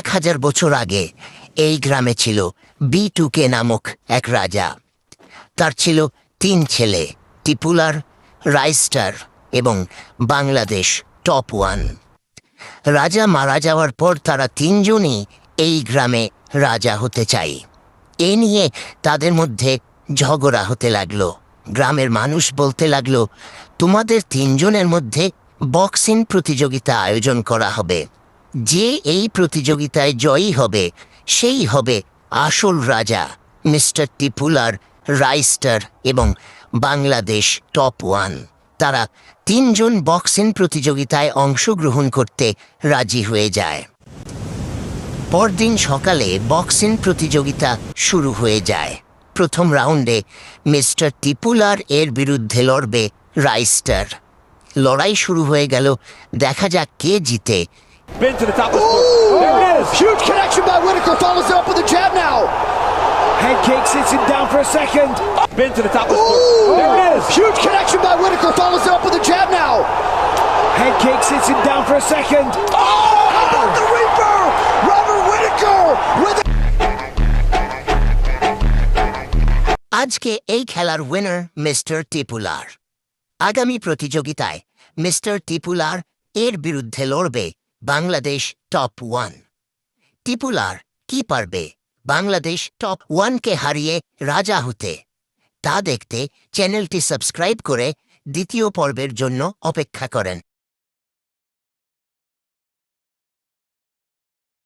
1000 বছর আগে এই গ্রামে ছিল B2K নামক এক রাজা। তার ছিল 3 ছেলে, টিপুলার, রাইস্টার এবং বাংলাদেশ টপ 1। রাজা মারা যাওয়ার পর তারা 3 জনই এই গ্রামে রাজা হতে চায়। এ নিয়ে তাদের মধ্যে ঝগড়া হতে লাগলো। গ্রামের মানুষ বলতে লাগলো, তোমাদের 3 জনের মধ্যে বক্সিং প্রতিযোগিতা আয়োজন করা হবে। যে এই প্রতিযোগিতায় জয়ী হবে সেই হবে আসল রাজা, মিস্টার টিপুলার, রাইস্টার এবং বাংলাদেশ টপ 1। তারা 3 জন বক্সিং প্রতিযোগিতায় অংশগ্রহণ করতে রাজি হয়ে যায়। পরদিন সকালে বক্সিং প্রতিযোগিতা শুরু হয়ে যায়। প্রথম রাউন্ডে মিস্টার টিপুলার এর বিরুদ্ধে লড়বে রাইস্টার। লড়াই শুরু হয়ে গেল, দেখা যাক কে জিতে। Spin to the top of the There it is. Huge connection by Whitaker. Follows it up with a jab now. Head kick sits him down for a second. Spin to the top of the There it is. Huge connection by Whitaker. Follows it up with a jab now. Head kick sits him down for a second. Oh, how about the Reaper? Robert Whitaker with আজকে এই খেলার winner mister টিপুলার। আগামী প্রতিযোগিতায় mister টিপুলার এর বিরুদ্ধে লড়বে Bangladesh top 1। টিপুলার কি পারবে বাংলাদেশ টপ 1কে হারিয়ে রাজা হতে? তা দেখতে চ্যানেলটি সাবস্ক্রাইব করে দ্বিতীয় পর্বের জন্য অপেক্ষা করেন।